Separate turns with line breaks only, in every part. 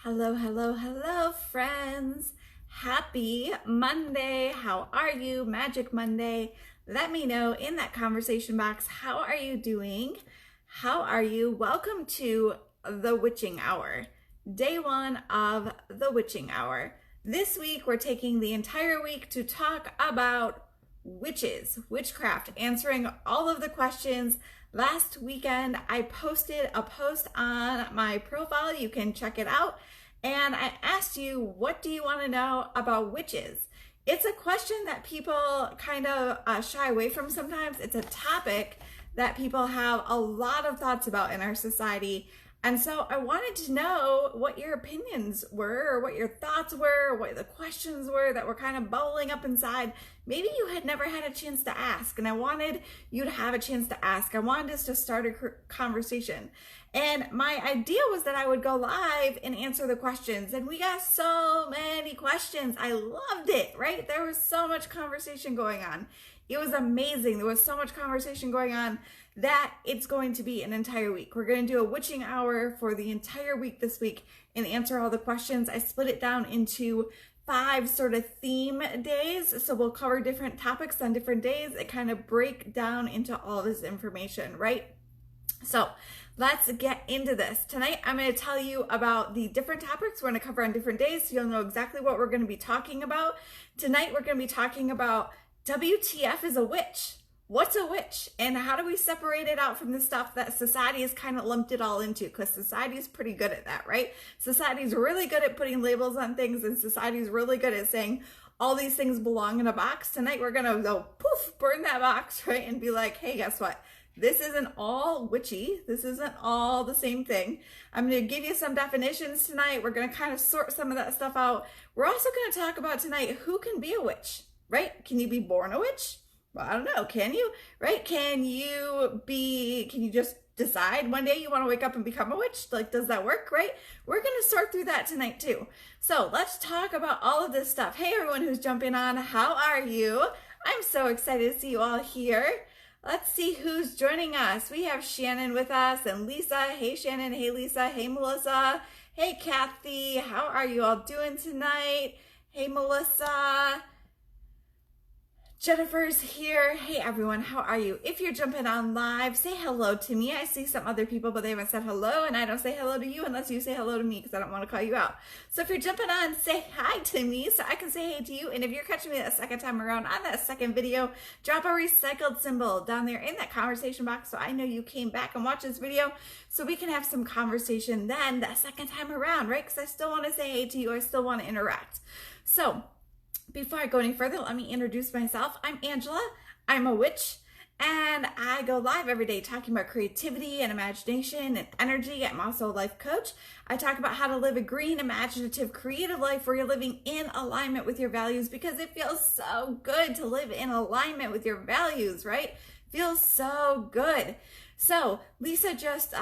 Hello, hello, hello, friends. Happy Monday. How are you? Magic Monday. Let me know in that conversation box. How are you doing? How are you? Welcome to the Witching Hour, day one of the Witching Hour. This week, we're taking the entire week to talk about witches, witchcraft, answering all of the questions. Last weekend, I posted a post on my profile. You can check it out. And I asked you, what do you want to know about witches? It's a question that people kind of shy away from sometimes. It's a topic that people have a lot of thoughts about in our society. And so I wanted to know what your opinions were, or what your thoughts were, or what the questions were that were kind of bubbling up inside. Maybe you had never had a chance to ask, and I wanted you to have a chance to ask. I wanted us to start a conversation. And my idea was that I would go live and answer the questions. And we got so many questions. I loved it, right? There was so much conversation going on. It was amazing. There was so much conversation going on that it's going to be an entire week. We're going to do a witching hour for the entire week this week and answer all the questions. I split it down into 5 sort of theme days. So we'll cover different topics on different days and kind of break down into all this information, right? So let's get into this. Tonight, I'm going to tell you about the different topics we're going to cover on different days so you'll know exactly what we're going to be talking about. Tonight, we're going to be talking about WTF is a witch. What's a witch? And how do we separate it out from the stuff that society has kind of lumped it all into? Because society is pretty good at that, right? Society is really good at putting labels on things, and society is really good at saying all these things belong in a box. Tonight, we're going to go poof, burn that box, right? And be like, hey, guess what? This isn't all witchy. This isn't all the same thing. I'm going to give you some definitions tonight. We're going to kind of sort some of that stuff out. We're also going to talk about tonight who can be a witch, right? Can you be born a witch? Well, I don't know. Can you? Right? Can you just decide one day you want to wake up and become a witch? Like, does that work? Right? We're going to sort through that tonight too. So let's talk about all of this stuff. Hey, everyone who's jumping on. How are you? I'm so excited to see you all here. Let's see who's joining us. We have Shannon with us and Lisa. Hey, Shannon. Hey, Lisa. Hey, Melissa. Hey, Kathy. How are you all doing tonight? Hey, Melissa. Jennifer's here. Hey everyone, how are you? If you're jumping on live, say hello to me. I see some other people, but they haven't said hello, and I don't say hello to you unless you say hello to me because I don't want to call you out. So if you're jumping on, say hi to me so I can say hey to you. And if you're catching me a second time around on that second video, drop a recycled symbol down there in that conversation box so I know you came back and watched this video so we can have some conversation then that second time around, right? Because I still want to say hey to you. I still want to interact. So before I go any further, let me introduce myself. I'm Angela. I'm a witch, and I go live every day talking about creativity and imagination and energy. I'm also a life coach. I talk about how to live a green, imaginative, creative life where you're living in alignment with your values, because it feels so good to live in alignment with your values, right? Feels so good. So Lisa just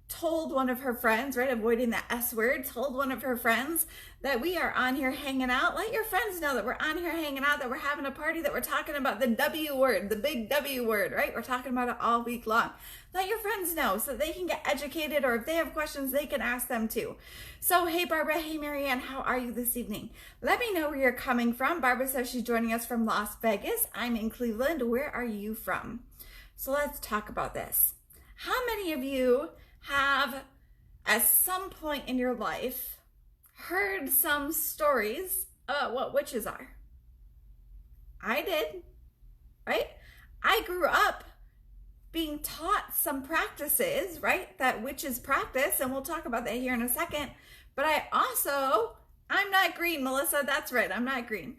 told one of her friends, right, avoiding the S word, told one of her friends that we are on here hanging out. Let your friends know that we're on here hanging out, that we're having a party, that we're talking about the W word, the big W word, right? We're talking about it all week long. Let your friends know so they can get educated, or if they have questions, they can ask them too. So, hey Barbara, hey Marianne, how are you this evening? Let me know where you're coming from. Barbara says she's joining us from Las Vegas. I'm in Cleveland. Where are you from? So let's talk about this. How many of you have at some point in your life heard some stories about what witches are? I did, right? I grew up being taught some practices, right, that witches practice, and we'll talk about that here in a second. But I'm not green, Melissa. That's right, I'm not green.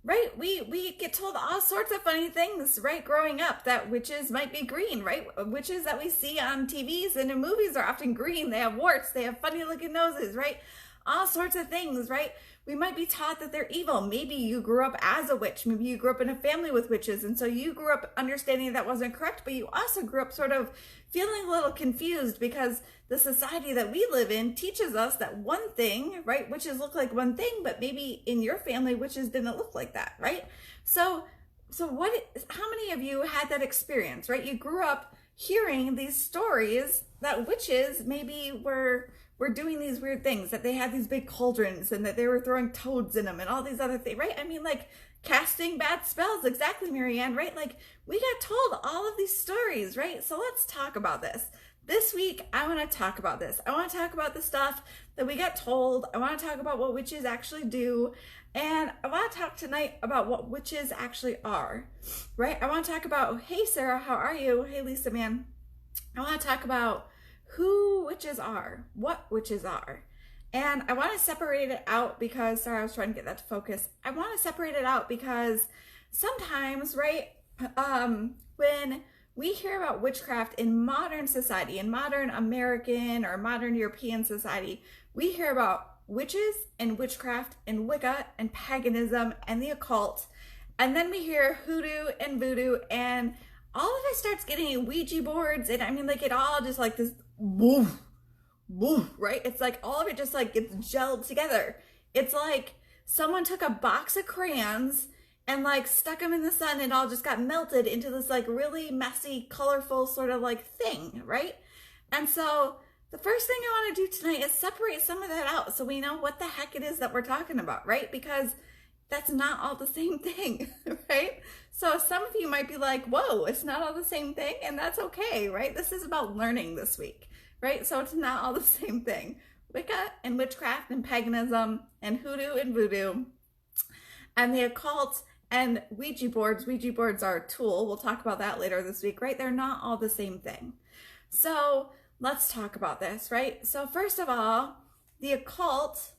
Right, we get told all sorts of funny things, right, growing up, that witches might be green, right? Witches that we see on TVs and in movies are often green. They have warts, they have funny looking noses, right? All sorts of things, right? We might be taught that they're evil. Maybe you grew up as a witch. Maybe you grew up in a family with witches, and so you grew up understanding that wasn't correct, but you also grew up sort of feeling a little confused because the society that we live in teaches us that one thing, right, witches look like one thing, but maybe in your family, witches didn't look like that, right? So how many of you had that experience, right? You grew up hearing these stories that witches maybe were were doing these weird things, that they had these big cauldrons and that they were throwing toads in them and all these other things, right? I mean, like casting bad spells, exactly, Marianne, right? Like we got told all of these stories, right? So let's talk about this. This week, I want to talk about this. I want to talk about the stuff that we got told. I want to talk about what witches actually do. And I want to talk tonight about what witches actually are, right? I want to talk about, hey, Sarah, how are you? Hey, Lisa, man. I want to talk about who witches are, what witches are. And I want to separate it out because, sorry, I was trying to get that to focus. I want to separate it out because sometimes, right, when we hear about witchcraft in modern society, in modern American or modern European society, we hear about witches and witchcraft and Wicca and paganism and the occult. And then we hear hoodoo and voodoo, and all of it starts getting Ouija boards. And I mean, like, it all just like this woof, woof, right? It's like all of it just like gets gelled together. It's like someone took a box of crayons and like stuck them in the sun and all just got melted into this like really messy, colorful sort of like thing, right? And so the first thing I want to do tonight is separate some of that out so we know what the heck it is that we're talking about, right? Because that's not all the same thing, right? So some of you might be like, whoa, it's not all the same thing, and that's okay, right? This is about learning this week, right? So it's not all the same thing. Wicca and witchcraft and paganism and hoodoo and voodoo and the occult and Ouija boards. Ouija boards are a tool. We'll talk about that later this week, right? They're not all the same thing. So let's talk about this, right? So first of all, the occult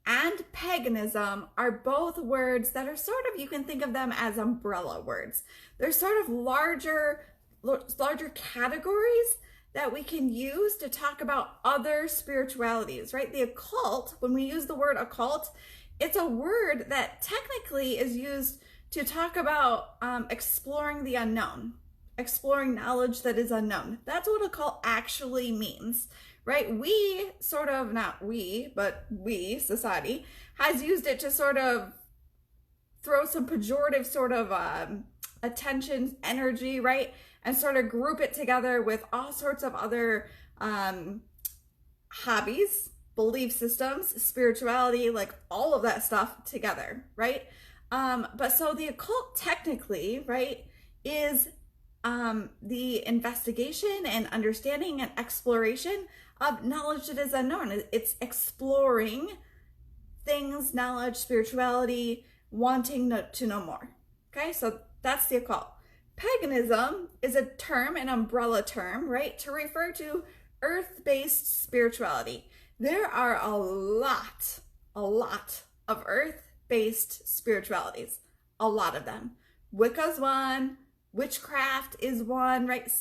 and paganism are both words that are sort of, you can think of them as umbrella words. They're sort of larger categories that we can use to talk about other spiritualities, right? The occult, when we use the word occult, it's a word that technically is used to talk about exploring the unknown, exploring knowledge that is unknown. That's what occult actually means, right? We sort of, not we, but we, society, has used it to sort of throw some pejorative sort of attention, energy, right? And sort of group it together with all sorts of other hobbies, belief systems, spirituality, like all of that stuff together, right? But so the occult technically, right, is the investigation and understanding and exploration of knowledge that is unknown. It's exploring things, knowledge, spirituality, wanting to know more. Okay, so that's the occult. Paganism is a term, an umbrella term, right, to refer to earth-based spirituality. There are a lot of earth-based spiritualities, a lot of them. Wicca's one, witchcraft is one, right?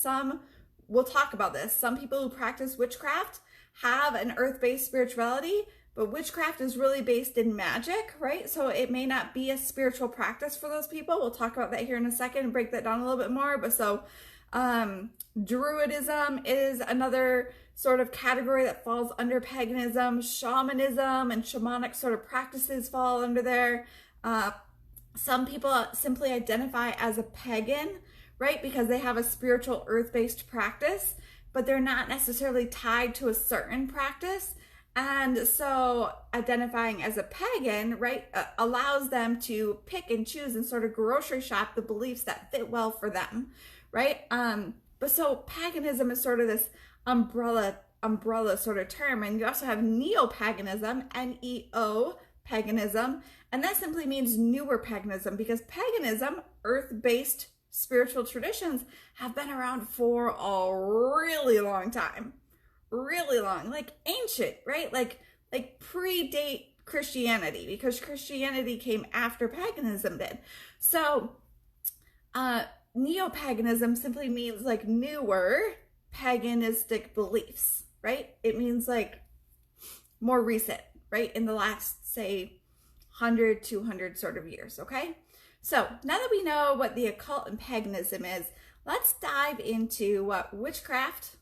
We'll talk about this. Some people who practice witchcraft have an earth-based spirituality, but witchcraft is really based in magic, right? So it may not be a spiritual practice for those people. We'll talk about that here in a second and break that down a little bit more. But so Druidism is another sort of category that falls under paganism. Shamanism and shamanic sort of practices fall under there. Some people simply identify as a pagan, right? Because they have a spiritual earth-based practice, but they're not necessarily tied to a certain practice. And so identifying as a pagan, right, allows them to pick and choose and sort of grocery shop the beliefs that fit well for them, right? But so paganism is sort of this umbrella sort of term. And you also have neo-paganism, N-E-O, paganism, and that simply means newer paganism, because paganism, earth-based spiritual traditions, have been around for a really long time. Really long, like ancient, right? Like predate Christianity, because Christianity came after paganism did. So neo-paganism simply means like newer paganistic beliefs, right? It means like more recent, right? In the last, say, 100, 200 sort of years, okay? So now that we know what the occult and paganism is, let's dive into what witchcraft,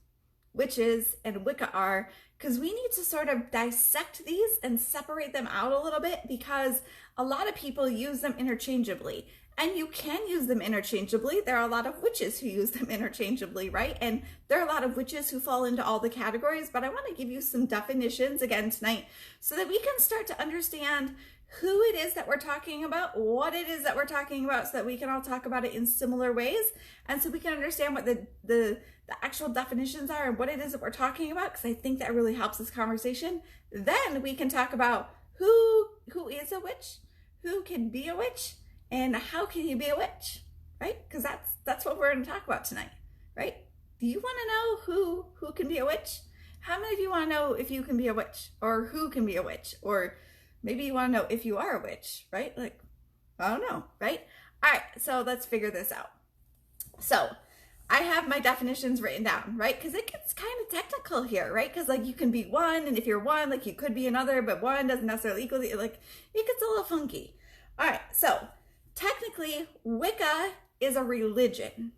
witches, and Wicca are, because we need to sort of dissect these and separate them out a little bit, because a lot of people use them interchangeably. And you can use them interchangeably. There are a lot of witches who use them interchangeably, right? And there are a lot of witches who fall into all the categories, but I want to give you some definitions again tonight so that we can start to understand who it is that we're talking about, what it is that we're talking about, so that we can all talk about it in similar ways, and so we can understand what the actual definitions are and what it is that we're talking about, because I think that really helps this conversation. Then we can talk about who is a witch, who can be a witch, and how can you be a witch, right? Because that's what we're going to talk about tonight, right? Do you want to know who can be a witch? How many of you want to know if you can be a witch, or who can be a witch, or maybe you want to know if you are a witch, right? Like, I don't know, right? All right, so let's figure this out. So I have my definitions written down, right? Because it gets kind of technical here, right? Because like you can be one, and if you're one, like you could be another, but one doesn't necessarily equal the, like it gets a little funky. All right, so technically Wicca is a religion,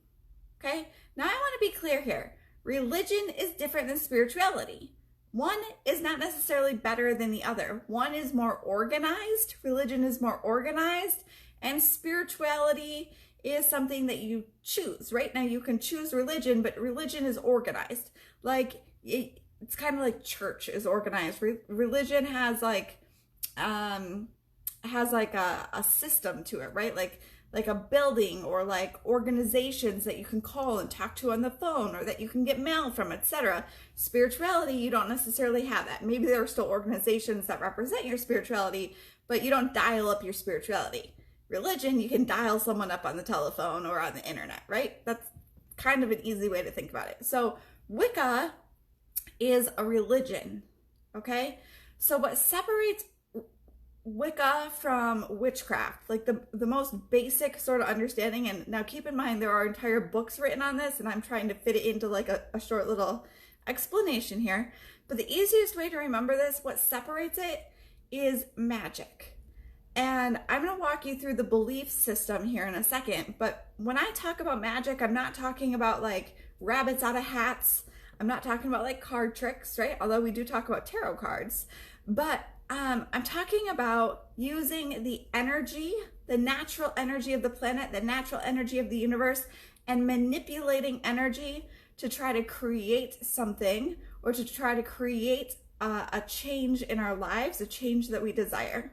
okay? Now I want to be clear here. Religion is different than spirituality. One is not necessarily better than the other. One is more organized, religion is more organized, and spirituality is something that you choose, right? Now you can choose religion, but religion is organized. Like it's kind of like church is organized. Religion has like a system to it, right? Like a building, or like organizations that you can call and talk to on the phone, or that you can get mail from, etc. Spirituality, you don't necessarily have that. Maybe there are still organizations that represent your spirituality, but you don't dial up your spirituality. Religion, you can dial someone up on the telephone or on the internet, right? That's kind of an easy way to think about it. So Wicca is a religion, okay? So what separates Wicca from witchcraft, like the most basic sort of understanding, and now keep in mind there are entire books written on this, and I'm trying to fit it into like a short little explanation here, but the easiest way to remember this, what separates it, is magic. And I'm going to walk you through the belief system here in a second, but when I talk about magic, I'm not talking about like rabbits out of hats. I'm not talking about like card tricks, right? Although we do talk about tarot cards, but I'm talking about using the energy, the natural energy of the planet, the natural energy of the universe, and manipulating energy to try to create something, or to try to create a change in our lives, a change that we desire.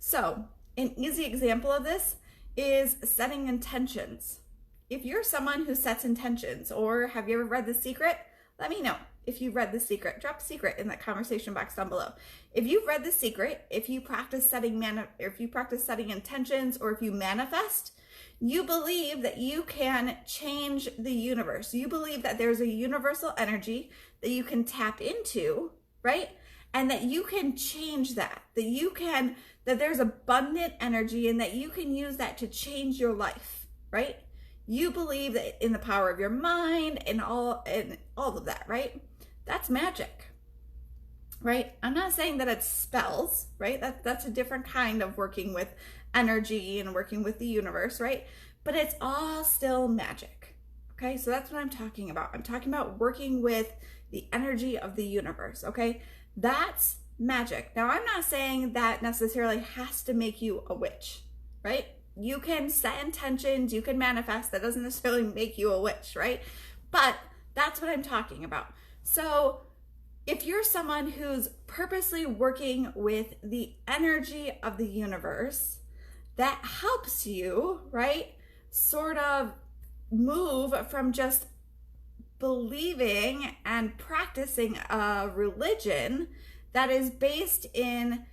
So an easy example of this is setting intentions. If you're someone who sets intentions, or have you ever read The Secret? Let me know if you've read The Secret. Drop secret in that conversation box down below. If you've read The Secret, if you practice setting intentions, or if you manifest, you believe that you can change the universe. You believe that there's a universal energy that you can tap into, right? And that you can change that there's abundant energy, and that you can use that to change your life, right? You believe that in the power of your mind and all of that, right? That's magic, right? I'm not saying that it's spells, right? That's a different kind of working with energy and working with the universe, right? But it's all still magic, okay? So that's what I'm talking about. I'm talking about working with the energy of the universe, okay? That's magic. Now, I'm not saying that necessarily has to make you a witch, right? You can set intentions, you can manifest. That doesn't necessarily make you a witch, right? But that's what I'm talking about. So if you're someone who's purposely working with the energy of the universe, that helps you, right, sort of move from just believing and practicing a religion that is based in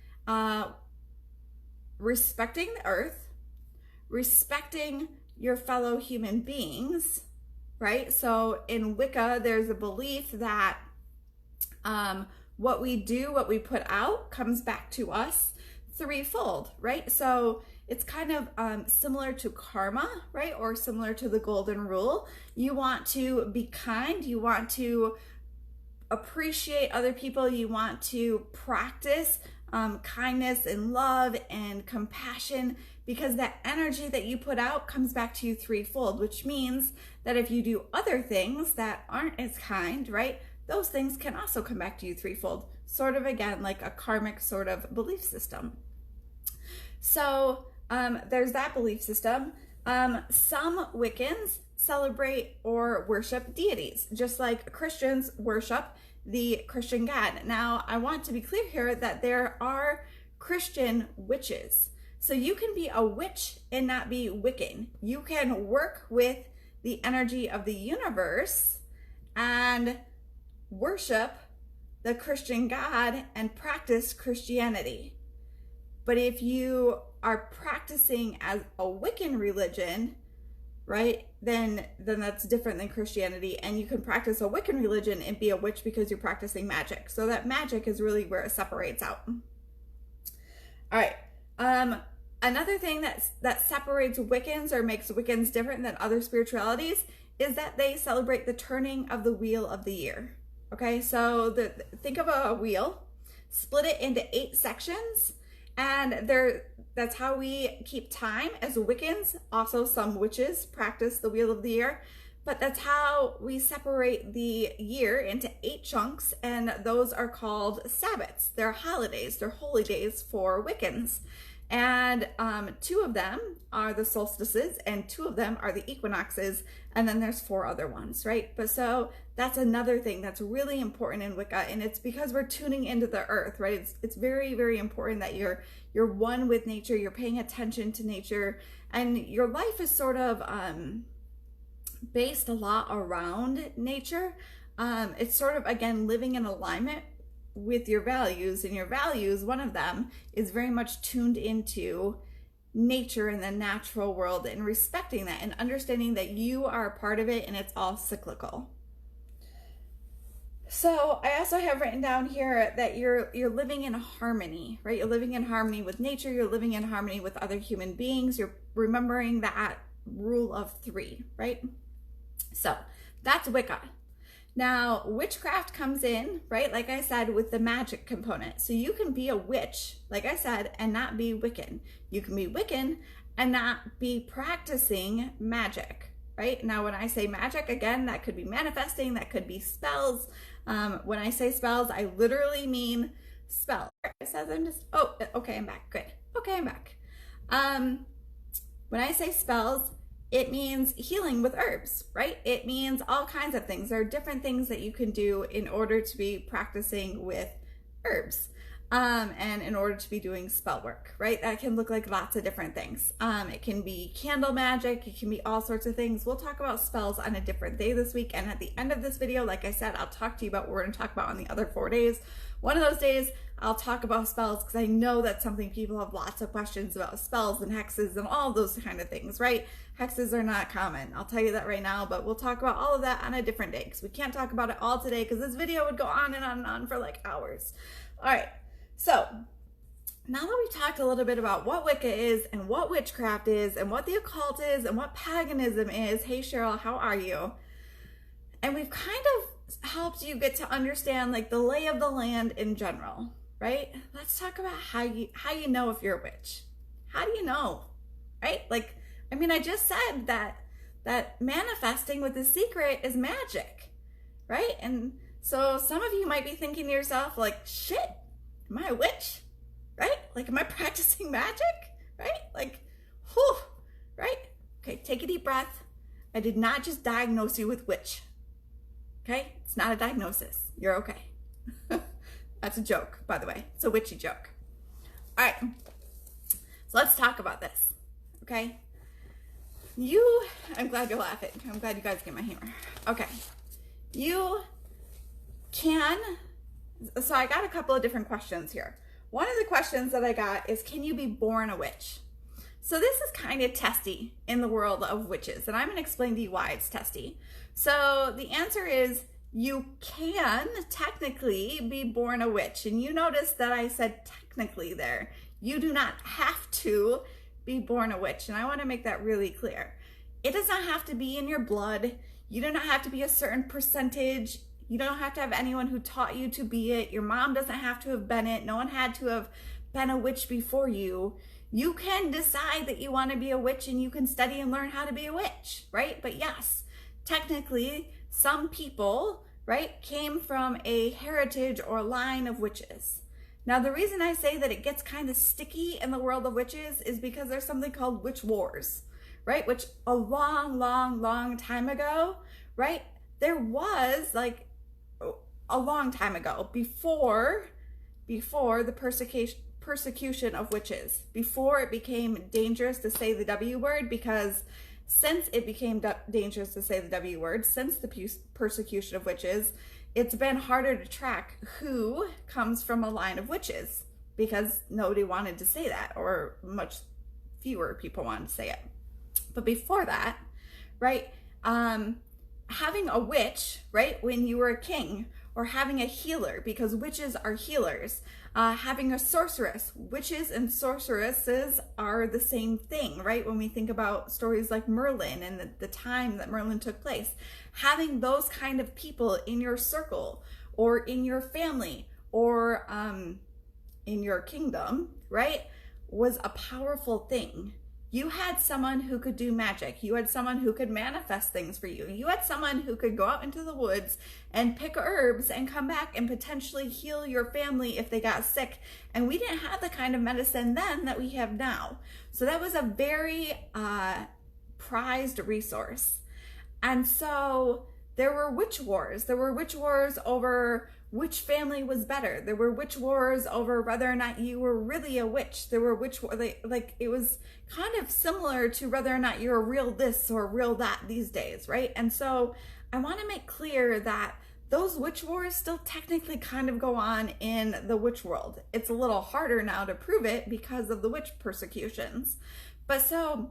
respecting the earth, respecting your fellow human beings, right? So in Wicca, there's a belief that what we do, what we put out, comes back to us threefold, right? So it's kind of similar to karma, right? Or similar to the golden rule. You want to be kind, you want to appreciate other people, you want to practice kindness and love and compassion, because that energy that you put out comes back to you threefold, which means that if you do other things that aren't as kind, right, those things can also come back to you threefold, sort of again like a karmic sort of belief system. So There's that belief system. Some Wiccans celebrate or worship deities, just like Christians worship the Christian God. Now, I want to be clear here that there are Christian witches. So you can be a witch and not be Wiccan. You can work with the energy of the universe and worship the Christian God and practice Christianity. But if you are practicing as a Wiccan religion, right, then that's different than Christianity. And you can practice a Wiccan religion and be a witch because you're practicing magic. So that magic is really where it separates out. All right. Another thing that separates Wiccans or makes Wiccans different than other spiritualities is that they celebrate the turning of the wheel of the year. Okay, so think of a wheel, split it into 8 sections, and that's how we keep time as Wiccans. Also, some witches practice the wheel of the year, but that's how we separate the year into 8 chunks, and those are called Sabbats. They're holidays, they're holy days for Wiccans. And 2 of them are the solstices, and 2 of them are the equinoxes, and then there's 4 other ones, right? But so that's another thing that's really important in Wicca, and it's because we're tuning into the earth, right? It's very, very important that you're one with nature, you're paying attention to nature, and your life is sort of based a lot around nature. It's sort of, again, living in alignment with your values, and your values, one of them is very much tuned into nature and the natural world, and respecting that and understanding that you are a part of it and it's all cyclical. So I also have written down here that you're living in harmony, right? You're living in harmony with nature, you're living in harmony with other human beings, you're remembering that rule of 3, right? So that's Wicca. Now, witchcraft comes in, right, like I said, with the magic component. So you can be a witch, like I said, and not be Wiccan. You can be Wiccan and not be practicing magic, right? Now, when I say magic, again, that could be manifesting, that could be spells. When I say spells, I literally mean spells. It says I'm just, oh, okay, I'm back, good. Okay, I'm back. When I say spells, it means healing with herbs, right? It means all kinds of things. There are different things that you can do in order to be practicing with herbs, and in order to be doing spell work, right? That can look like lots of different things. It can be candle magic. It can be all sorts of things. We'll talk about spells on a different day this week. And at the end of this video, like I said, I'll talk to you about what we're going to talk about on the other 4 days. One of those days, I'll talk about spells because I know that's something people have lots of questions about, spells and hexes and all those kind of things, right? Hexes are not common. I'll tell you that right now, but we'll talk about all of that on a different day because we can't talk about it all today because this video would go on and on and on for like hours. All right, so now that we've talked a little bit about what Wicca is and what witchcraft is and what the occult is and what paganism is, hey Cheryl, how are you? And we've kind of helped you get to understand like the lay of the land in general, right? Let's talk about how you know if you're a witch. How do you know, right? Like, I mean, I just said that manifesting with The Secret is magic, right? And so some of you might be thinking to yourself like, shit, am I a witch, right? Like, am I practicing magic, right? Like, whew, right? Okay, take a deep breath. I did not just diagnose you with witch. Okay, it's not a diagnosis. You're okay. That's a joke, by the way. It's a witchy joke. All right, so let's talk about this, okay? I'm glad you're laughing. I'm glad you guys get my humor. Okay, you can, so I got a couple of different questions here. One of the questions that I got is, can you be born a witch? So this is kind of testy in the world of witches, and I'm going to explain to you why it's testy. So the answer is you can technically be born a witch. And you notice that I said technically there. You do not have to be born a witch. And I want to make that really clear. It does not have to be in your blood. You do not have to be a certain percentage. You don't have to have anyone who taught you to be it. Your mom doesn't have to have been it. No one had to have been a witch before you. You can decide that you want to be a witch and you can study and learn how to be a witch, right? But yes, technically, some people, right, came from a heritage or line of witches. Now, the reason I say that it gets kind of sticky in the world of witches is because there's something called witch wars, right? Which a long, long, long time ago, right? There was like a long time ago before the persecution of witches, before it became dangerous to say the W word, because since it became dangerous to say the W word, since the persecution of witches, it's been harder to track who comes from a line of witches, because nobody wanted to say that, or much fewer people wanted to say it. But before that, right, having a witch, right, when you were a king, or having a healer, because witches are healers, having a sorceress. Witches and sorceresses are the same thing, right? When we think about stories like Merlin and the time that Merlin took place, having those kind of people in your circle, or in your family, or in your kingdom, right, was a powerful thing. You had someone who could do magic. You had someone who could manifest things for you. You had someone who could go out into the woods and pick herbs and come back and potentially heal your family if they got sick. And we didn't have the kind of medicine then that we have now. So that was a very prized resource. And so there were witch wars. There were witch wars over which family was better. There were witch wars over whether or not you were really a witch. There were witch wars, like it was kind of similar to whether or not you're a real this or real that these days, right? And so I want to make clear that those witch wars still technically kind of go on in the witch world. It's a little harder now to prove it because of the witch persecutions. But so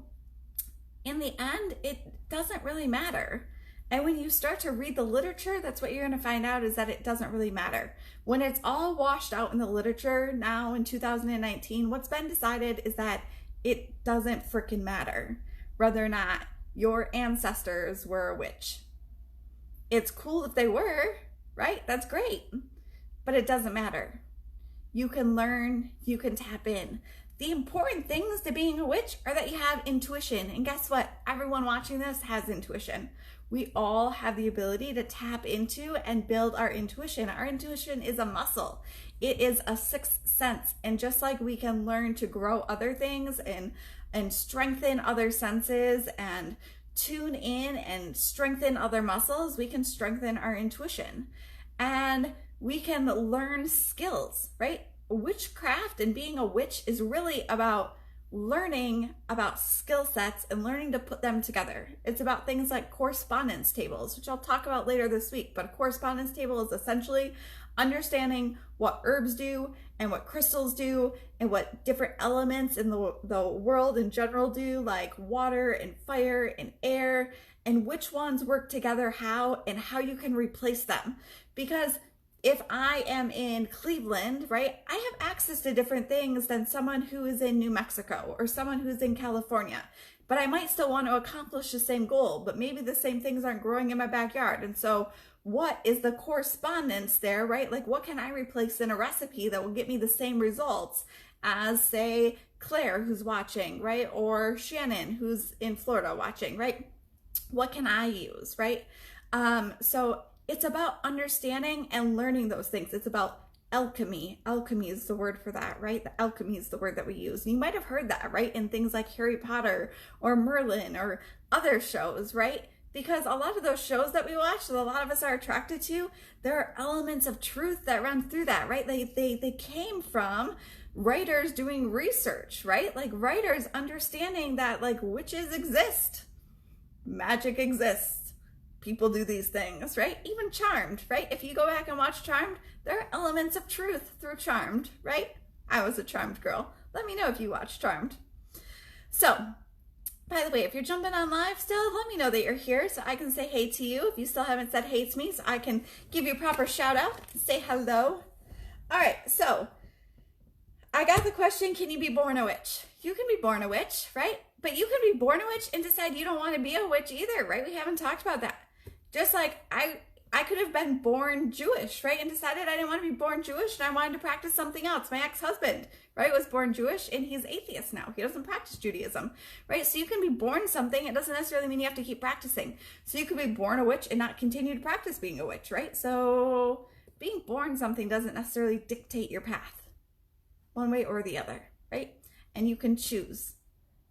in the end, it doesn't really matter. And when you start to read the literature, that's what you're going to find out, is that it doesn't really matter. When it's all washed out in the literature now in 2019, what's been decided is that it doesn't freaking matter whether or not your ancestors were a witch. It's cool if they were, right? That's great. But it doesn't matter. You can learn, you can tap in. The important things to being a witch are that you have intuition. And guess what? Everyone watching this has intuition. We all have the ability to tap into and build our intuition. Our intuition is a muscle. It is a sixth sense. And just like we can learn to grow other things and strengthen other senses and tune in and strengthen other muscles, we can strengthen our intuition. And we can learn skills, right? Witchcraft and being a witch is really about learning about skill sets and learning to put them together. It's about things like correspondence tables, which I'll talk about later this week. But a correspondence table is essentially understanding what herbs do and what crystals do and what different elements in the world in general do, like water and fire and air, and which ones work together how and how you can replace them. Because if I am in Cleveland, right, I have access to different things than someone who is in New Mexico or someone who's in California. But I might still want to accomplish the same goal, but maybe the same things aren't growing in my backyard. And so what is the correspondence there, right? Like, what can I replace in a recipe that will get me the same results as, say, Claire, who's watching, right? Or Shannon, who's in Florida watching, right? What can I use, right? So it's about understanding and learning those things. It's about alchemy. Alchemy is the word for that, right? The alchemy is the word that we use. And you might have heard that, right? In things like Harry Potter or Merlin or other shows, right? Because a lot of those shows that we watch, that a lot of us are attracted to, there are elements of truth that run through that, right? They came from writers doing research, right? Like writers understanding that like witches exist, magic exists. People do these things, right? Even Charmed, right? If you go back and watch Charmed, there are elements of truth through Charmed, right? I was a Charmed girl. Let me know if you watched Charmed. So, by the way, if you're jumping on live still, let me know that you're here so I can say hey to you. If you still haven't said hey to me, so I can give you a proper shout out, say hello. All right, so I got the question, can you be born a witch? You can be born a witch, right? But you can be born a witch and decide you don't want to be a witch either, right? We haven't talked about that. Just like I could have been born Jewish, right? And decided I didn't want to be born Jewish and I wanted to practice something else. My ex-husband, right, was born Jewish and he's atheist now. He doesn't practice Judaism, right? So you can be born something. It doesn't necessarily mean you have to keep practicing. So you could be born a witch and not continue to practice being a witch, right? So being born something doesn't necessarily dictate your path. one way or the other, right? And you can choose,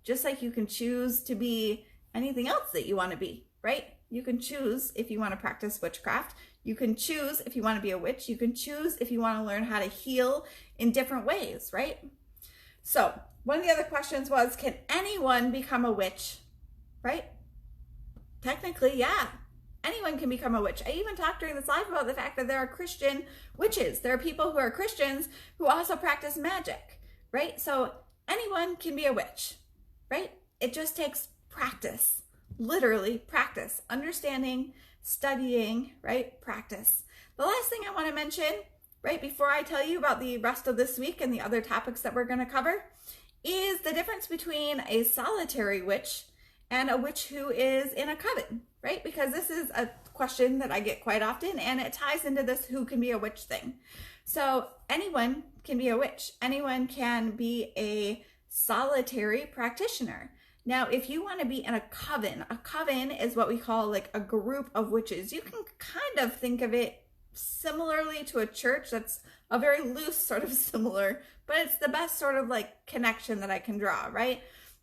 just like you can choose to be anything else that you want to be, right? You can choose if you want to practice witchcraft. You can choose if you want to be a witch. You can choose if you want to learn how to heal in different ways, right? So one of the other questions was, can anyone become a witch, right? Technically, yeah. Anyone can become a witch. I even talked during this live about the fact that there are Christian witches. There are people who are Christians who also practice magic, right? So anyone can be a witch, right? It just takes practice, literally practice, understanding, studying, right? Practice. The last thing I want to mention, right, before I tell you about the rest of this week and the other topics that we're going to cover, is the difference between a solitary witch and a witch who is in a coven, right? Because this is a question that I get quite often, and it ties into this who can be a witch thing. So anyone can be a witch. Anyone can be a solitary practitioner. Now, if you want to be in a coven is what we call like a group of witches. You can kind of think of it similarly to a church. That's a very loose sort of similar, but it's the best sort of like connection that I can draw, right?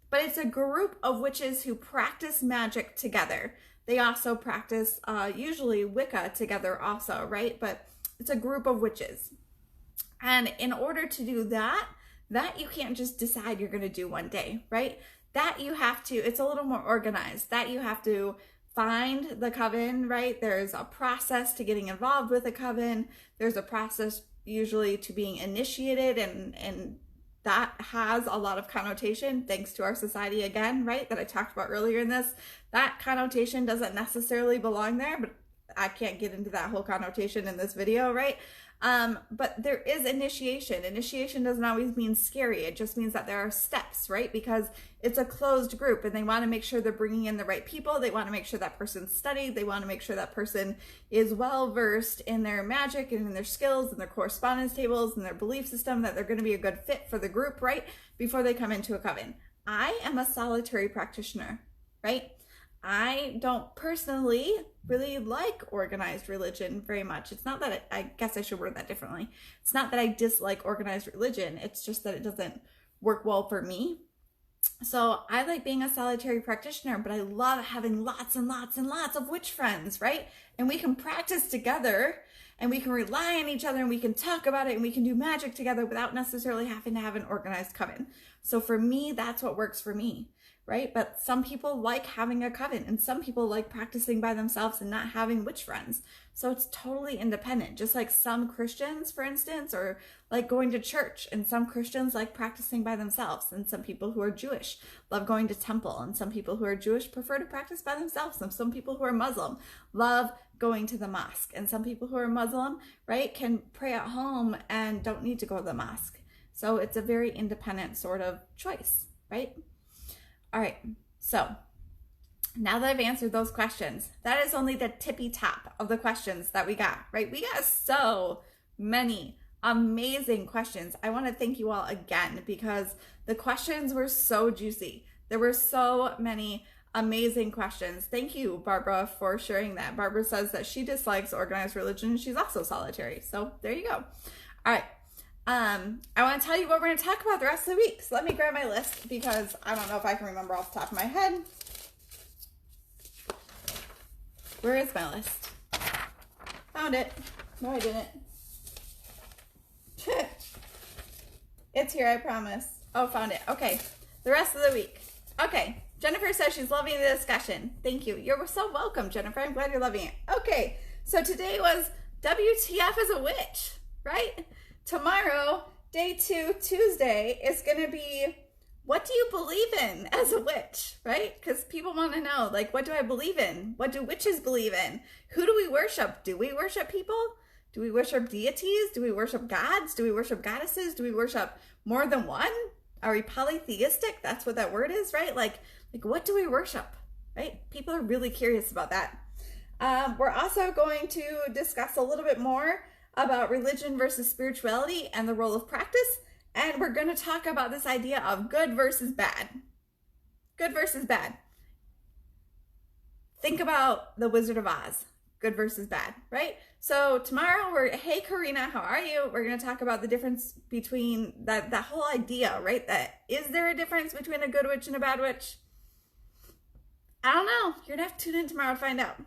But it's a group of witches who practice magic together. They also practice usually Wicca together also, right? But it's a group of witches. And in order to do that you can't just decide you're going to do one day, right? That you have to, it's a little more organized. That you have to find the coven, right? There's a process to getting involved with a coven. There's a process usually to being initiated, and that has a lot of connotation thanks to our society again, right? That I talked about earlier in this. That connotation doesn't necessarily belong there, but I can't get into that whole connotation in this video, right? But there is initiation. Initiation doesn't always mean scary. It just means that there are steps, right? Because it's a closed group and they want to make sure they're bringing in the right people. They want to make sure that person's studied. They want to make sure that person is well versed in their magic and in their skills and their correspondence tables and their belief system, that they're going to be a good fit for the group, right? Before they come into a coven. I am a solitary practitioner, right? I don't personally really like organized religion very much. It's not that I guess I should word that differently. It's not that I dislike organized religion. It's just that it doesn't work well for me. So I like being a solitary practitioner, but I love having lots and lots and lots of witch friends, right? And we can practice together and we can rely on each other and we can talk about it and we can do magic together without necessarily having to have an organized coven. So for me, that's what works for me. Right? But some people like having a coven and some people like practicing by themselves and not having witch friends. So it's totally independent. Just like some Christians, for instance, or like going to church, and some Christians like practicing by themselves, and some people who are Jewish love going to temple, and some people who are Jewish prefer to practice by themselves, and some people who are Muslim love going to the mosque, and some people who are Muslim, right, can pray at home and don't need to go to the mosque. So it's a very independent sort of choice, right? All right, so now that I've answered those questions, that is only the tippy top of the questions that we got, right? We got so many amazing questions. I want to thank you all again because the questions were so juicy. There were so many amazing questions. Thank you, Barbara, for sharing that. Barbara says that she dislikes organized religion. She's also solitary. So there you go. All right. I want to tell you what we're going to talk about the rest of the week. So let me grab my list because I don't know if I can remember off the top of my head. Where is my list? Found it. No, I didn't. It's here, I promise. Oh, found it. Okay. The rest of the week. Okay. Jennifer says she's loving the discussion. Thank you. You're so welcome, Jennifer. I'm glad you're loving it. Okay. So today was WTF as a witch, right? Tomorrow, day 2, Tuesday, is going to be, what do you believe in as a witch, right? Because people want to know, like, what do I believe in? What do witches believe in? Who do we worship? Do we worship people? Do we worship deities? Do we worship gods? Do we worship goddesses? Do we worship more than one? Are we polytheistic? That's what that word is, right? Like what do we worship, right? People are really curious about that. We're also going to discuss a little bit more about religion versus spirituality and the role of practice. And we're going to talk about this idea of good versus bad. Good versus bad. Think about the Wizard of Oz. Good versus bad, right? So tomorrow hey Karina, how are you? We're going to talk about the difference between that whole idea, right? That is there a difference between a good witch and a bad witch? I don't know. You're going to have to tune in tomorrow to find out.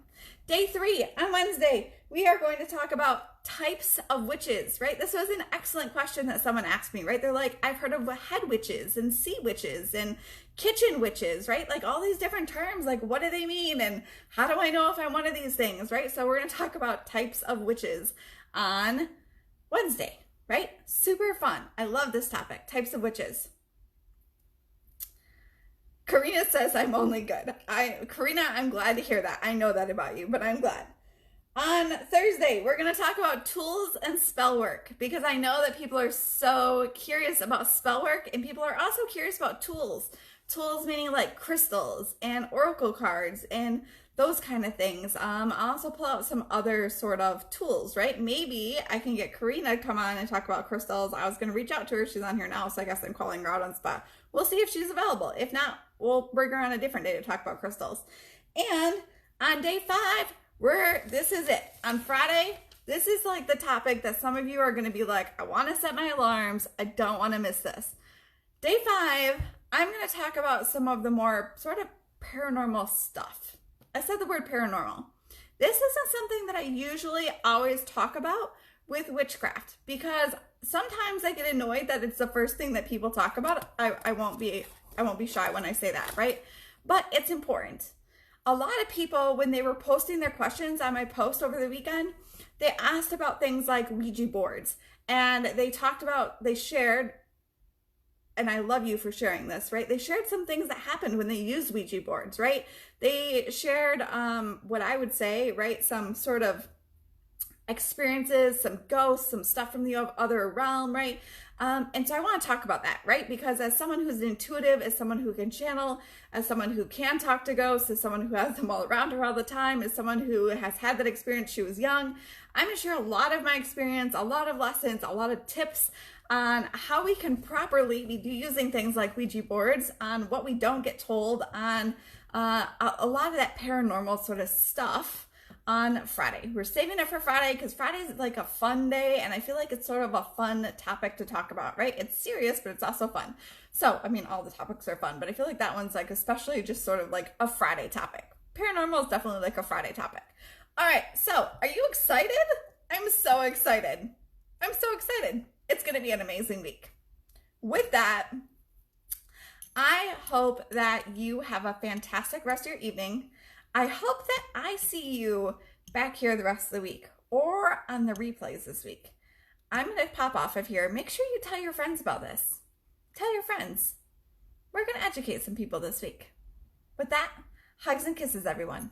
Day 3 on Wednesday, we are going to talk about types of witches, right? This was an excellent question that someone asked me, right? They're like, I've heard of head witches and sea witches and kitchen witches, right? Like all these different terms, like what do they mean? And how do I know if I'm one of these things, right? So we're going to talk about types of witches on Wednesday, right? Super fun. I love this topic, types of witches. Karina says I'm only good. Karina, I'm glad to hear that. I know that about you, but I'm glad. On Thursday, we're going to talk about tools and spell work because I know that people are so curious about spell work and people are also curious about tools. Tools meaning like crystals and oracle cards and those kind of things. I'll also pull out some other sort of tools, right? Maybe I can get Karina to come on and talk about crystals. I was going to reach out to her. She's on here now, so I guess I'm calling her out on spot. We'll see if she's available. If not, we'll bring her on a different day to talk about crystals. And on day 5, this is it. On Friday, this is like the topic that some of you are going to be like, I want to set my alarms. I don't want to miss this. Day 5, I'm going to talk about some of the more sort of paranormal stuff. I said the word paranormal. This isn't something that I usually always talk about with witchcraft because sometimes I get annoyed that it's the first thing that people talk about. I won't be shy when I say that, right? But it's important. A lot of people, when they were posting their questions on my post over the weekend, they asked about things like Ouija boards and they shared, and I love you for sharing this, right? They shared some things that happened when they used Ouija boards, right? They shared what I would say, right? Some sort of experiences, some ghosts, some stuff from the other realm, right? And so I want to talk about that, right? Because as someone who's intuitive, as someone who can channel, as someone who can talk to ghosts, as someone who has them all around her all the time, as someone who has had that experience, she was young, I'm going to share a lot of my experience, a lot of lessons, a lot of tips on how we can properly be using things like Ouija boards, on what we don't get told, on a lot of that paranormal sort of stuff on Friday. We're saving it for Friday because Friday is like a fun day and I feel like it's sort of a fun topic to talk about, right? It's serious, but it's also fun. So, I mean, all the topics are fun, but I feel like that one's like especially just sort of like a Friday topic. Paranormal is definitely like a Friday topic. All right, so are you excited? I'm so excited. I'm so excited. It's going to be an amazing week. With that, I hope that you have a fantastic rest of your evening. I hope that I see you back here the rest of the week or on the replays this week. I'm going to pop off of here. Make sure you tell your friends about this. Tell your friends. We're going to educate some people this week. With that, hugs and kisses, everyone.